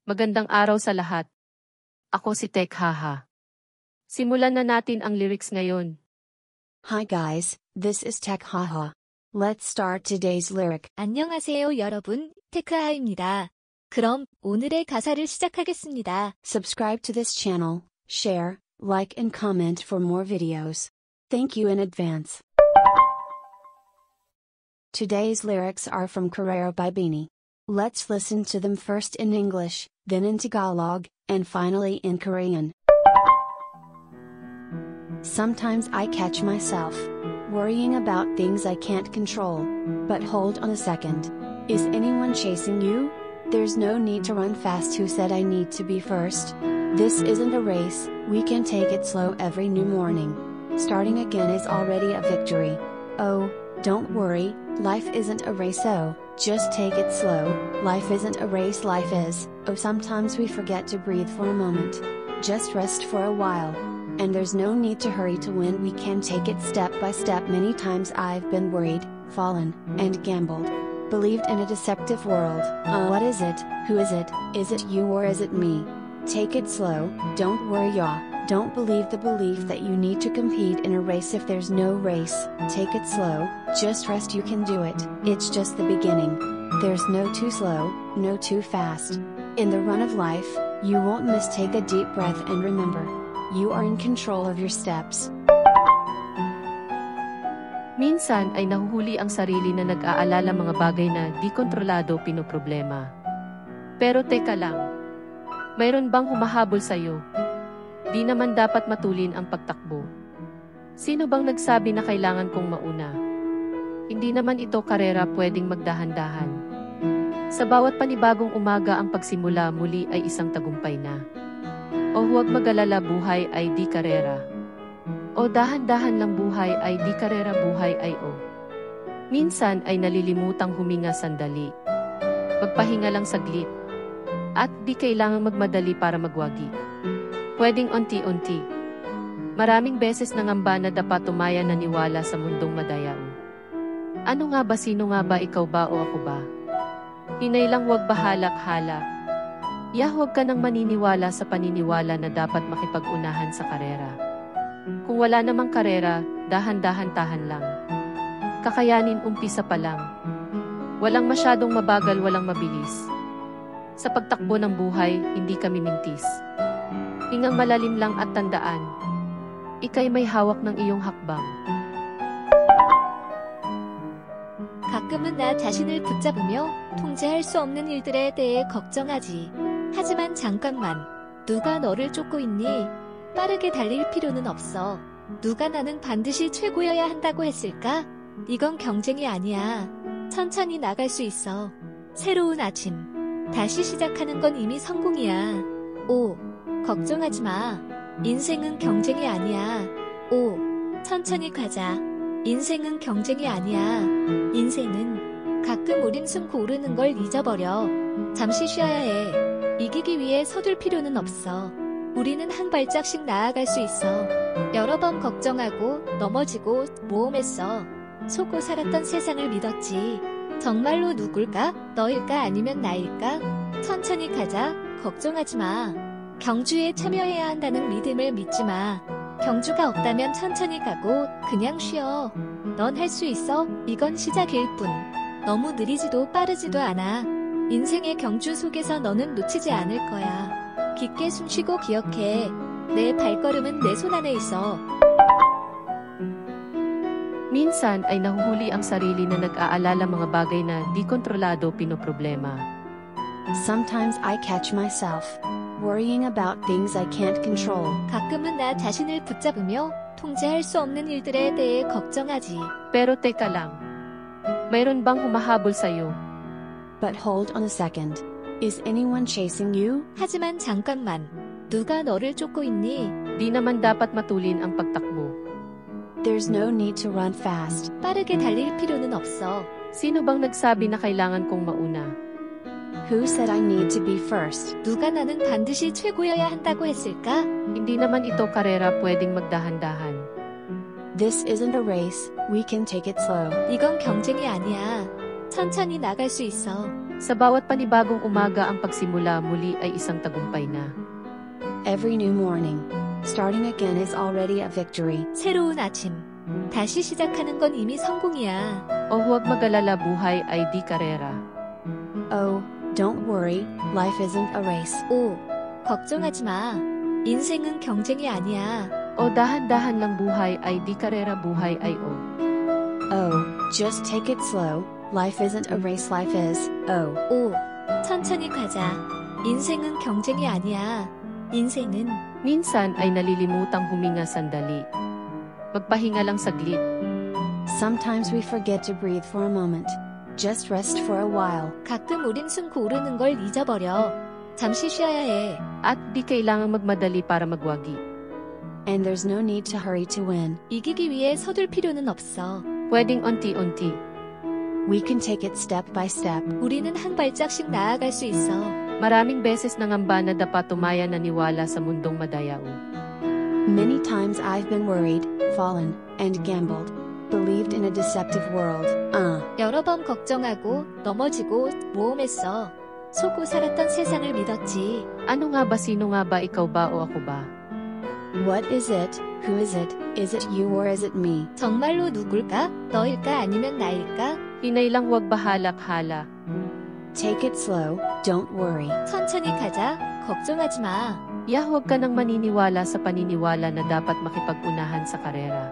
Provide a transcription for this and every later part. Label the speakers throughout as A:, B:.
A: Magandang araw sa lahat. Ako si Tek Haha. Simulan na natin ang lyrics ngayon.
B: Hi guys, this is Tek Haha. Let's start today's lyric.
C: 안녕하세요 여러분, 테크하입니다. 그럼 오늘의 가사를 시작하겠습니다.
B: Subscribe to this channel, share, like and comment for more videos. Thank you in advance. Today's lyrics are from Carrera by Beanie. Let's listen to them first in English, then in Tagalog, and finally in Korean. Sometimes I catch myself worrying about things I can't control. But hold on a second. Is anyone chasing you? There's no need to run fast. Who said I need to be first? This isn't a race, we can take it slow every new morning. Starting again is already a victory. Oh, don't worry, life isn't a race, so just take it slow. Life isn't a race, life is. Oh, sometimes we forget to breathe for a moment. Just rest for a while. And there's no need to hurry to win, we can take it step by step. Many times I've been worried, fallen, and gambled. Believed in a deceptive world. What is it? Who is it? Is it you or is it me? Take it slow, don't worry, y'all. Don't believe the belief that you need to compete in a race if there's no race. Take it slow, just rest, you can do it. It's just the beginning. There's no too slow, no too fast. In the run of life, you won't miss. Take a deep breath and remember, you are in control of your steps.
A: Minsan ay nahuhuli ang sarili na nag-aalala mga bagay na di kontrolado pinoproblema. Pero teka lang, mayroon bang humahabol sa'yo? Di naman dapat matulin ang pagtakbo. Sino bang nagsabi na kailangan kong mauna? Hindi naman ito karera, pwedeng magdahan-dahan. Sa bawat panibagong umaga ang pagsimula muli ay isang tagumpay na. O huwag mag-alala, buhay ay di karera. O dahan-dahan lang, buhay ay di karera, buhay ay o. Minsan ay nalilimutang huminga sandali. Magpahinga lang saglit. At di kailangang magmadali para magwagi. Pwedeng unti-unti. Maraming beses nangamba na dapat tumaya naniwala sa mundong madayaw. Ano nga ba, sino nga ba, ikaw ba o ako ba? Hinay lang, wag bahalak-hala. Huwag ka nang maniniwala sa paniniwala na dapat makipag-unahan sa karera. Kung wala namang karera, dahan-dahan-tahan lang. Kakayanin, umpisa pa lang. Walang masyadong mabagal, walang mabilis. Sa pagtakbo ng buhay, hindi kami mintis. Hingang malalim lang at tandaan, ika'y may hawak ng iyong hakbang.
C: 가끔은 나 자신을 붙잡으며 통제할 수 없는 일들에 대해 걱정하지. 하지만 잠깐만, 누가 너를 쫓고 있니? 빠르게 달릴 필요는 없어. 누가 나는 반드시 최고여야 한다고 했을까? 이건 경쟁이 아니야. 천천히 나갈 수 있어. 새로운 아침. 다시 시작하는 건 이미 성공이야. 오, 걱정하지 마. 인생은 경쟁이 아니야. 오, 천천히 가자. 인생은 경쟁이 아니야. 인생은 가끔 우린 숨 고르는 걸 잊어버려. 잠시 쉬어야 해. 이기기 위해 서둘 필요는 없어. 우리는 한 발짝씩 나아갈 수 있어. 여러 번 걱정하고 넘어지고 모험했어. 속고 살았던 세상을 믿었지. 정말로 누굴까? 너일까 아니면 나일까? 천천히 가자. 걱정하지 마. 경주에 참여해야 한다는 믿음을 믿지 마. 경주가 없다면 천천히 가고 그냥 쉬어. 넌 할 수 있어. 이건 시작일 뿐. 너무 느리지도 빠르지도 않아. 인생의 경주 속에서 너는 놓치지 않을 거야. 깊게 숨쉬고 기억해. 내 발걸음은 내 손 안에 있어.
A: Minsan ay nahuhuli ang sarili na nag-aalala mga bagay na di kontrolado pinoproblema.
B: Sometimes I catch myself worrying about things I can't control.
C: 가끔은 나 자신을 붙잡으며 통제할 수 없는 일들에 대해 걱정하지.
A: Pero teka lang, mayroon bang humahabol sa'yo?
B: But hold on a second. Is anyone chasing you?
C: 하지만 잠깐만, 누가 너를 쫓고 있니?
A: Di naman dapat matulin ang pagtakbo.
B: There's no need to run fast.
C: 빠르게 달릴 필요는 없어.
A: Sino bang nagsabi na kailangan kong mauna?
B: Who said I need to be first?
C: 누가 나는 반드시 최고여야 한다고 했을까?
A: Hindi naman ito karera, pwedeng magdahan-dahan.
B: This isn't a race, we can take it slow.
C: 이건 경쟁이 아니야. 천천히 나갈 수 있어.
A: Sa bawat panibagong umaga ang pagsimula muli ay isang tagumpay na.
B: Every new morning, starting again is already a victory.
C: 새로운 아침. 다시 시작하는 건 이미 성공이야.
A: O huwag mag-alala, buhay ay di karera.
B: Oh, don't worry, life isn't a race.
C: 오, 걱정하지 마. 인생은 경쟁이 아니야.
A: O dahan-dahan lang, buhay ay di karera, buhay ay o.
B: Oh, just take it slow, life isn't a race, life is, oh.
C: 오, 천천히 가자. 인생은 경쟁이 아니야. 인생은
A: Minsan ay nalilimutang huminga sandali. Magpahinga lang saglit.
B: Sometimes we forget to breathe for a moment. Just rest for a while.
C: 가끔 우린 숨 고르는 걸 잊어버려. 잠시 쉬어야 해.
A: At di kailangang magmadali para magwagi.
B: And there's no need to hurry to win.
C: 이기기 위해 서둘 필요는 없어.
A: Pwedeng unti-unti.
B: We can take it step by step.
C: 우리는 한 발짝씩 나아갈 수 있어.
A: Maraming beses nangamba na dapat tumaya naniwala sa mundong madayao.
B: Many times I've been worried, fallen, and gambled. Believed in a deceptive world.
C: 여러 번 걱정하고 넘어지고 모험했어. 속고 살았던 세상을 믿었지.
A: Ano nga ba, sino nga ba, ikaw ba o ako ba?
B: What is it? Who is it? Is it you or is it me?
C: 정말로 누굴까? 너일까 아니면 나일까?
A: Hinay lang, wag bahalak-hala.
B: Take it slow, don't worry.
C: 천천히 가자. 걱정하지 마.
A: Huwag ka nang maniniwala sa paniniwala na dapat makipag-unahan sa karera.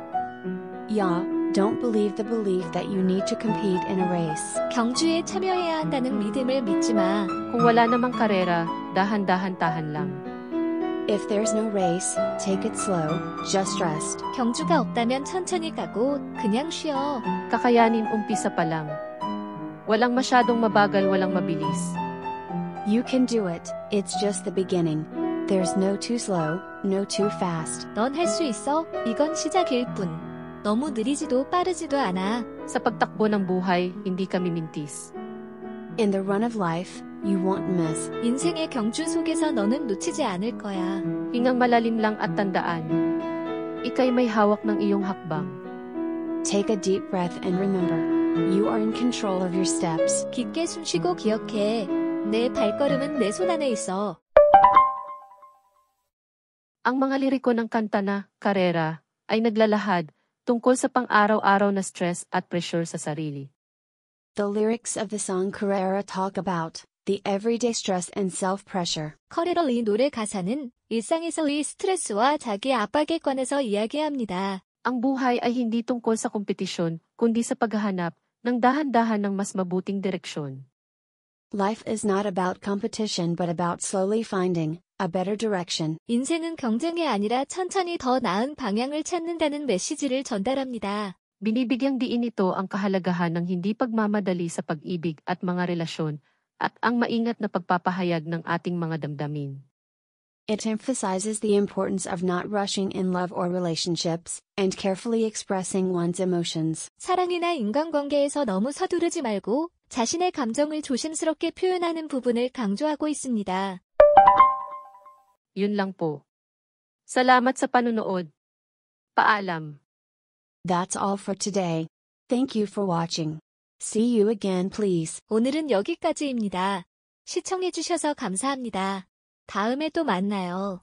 B: Don't believe the belief that you need to compete in a race.
C: 경주에 참여해야 한다는 믿음을 믿지 마.
A: Kung wala namang karera, dahan-dahan-tahan lang.
B: If there's no race, take it slow, just rest.
C: 경주가 없다면 천천히 가고 그냥 쉬어.
A: Kakayanin, umpisa pa lang. Walang masyadong mabagal, walang mabilis.
B: You can do it, it's just the beginning. There's no too slow, no too fast.
C: 넌 할 수 있어. 이건 시작일 뿐. 너무 느리지도 빠르지도 않아.
A: Sa pagtakbo ng buhay, hindi kami mintis.
B: In the run of life, you won't miss.
C: 인생의 경주 속에서 너는 놓치지 않을 거야.
A: Hingang malalim lang at tandaan. Ika'y may hawak ng iyong hakbang.
B: Take a deep breath and remember, you are in control of your steps.
C: 깊게 숨쉬고 기억해. 내 발걸음은 내 손 안에 있어.
A: Ang mga liriko ng kanta na karera ay naglalahad tungkol sa pang-araw-araw na stress at pressure sa sarili.
B: The lyrics of the song Carrera talk about the everyday stress and self-pressure.
C: 커레러의 노래 가사는 일상에서의 스트레스와 자기 압박에 관해서 이야기합니다.
A: Ang buhay ay hindi tungkol sa kompetisyon, kundi sa paghahanap ng dahan-dahan ng mas mabuting direksyon.
B: Life is not about competition but about slowly finding a better direction.
C: 인생은 경쟁이 아니라 천천히 더 나은 방향을 찾는다는 메시지를 전달합니다.
A: Binibigyang diin ito ang kahalagahan ng hindi pagmamadali sa pag-ibig at mga relasyon at ang maingat na pagpapahayag ng ating mga damdamin.
B: It emphasizes the importance of not rushing in love or relationships, and carefully expressing one's emotions.
C: 사랑이나 인간관계에서 너무 서두르지 말고 자신의 감정을 조심스럽게 표현하는 부분을 강조하고 있습니다.
A: Yun lang po. Salamat sa panunood. Paalam.
B: That's all for today. Thank you for watching. See you again, please.
C: 오늘은 여기까지입니다. 시청해주셔서 감사합니다. 다음에 또 만나요.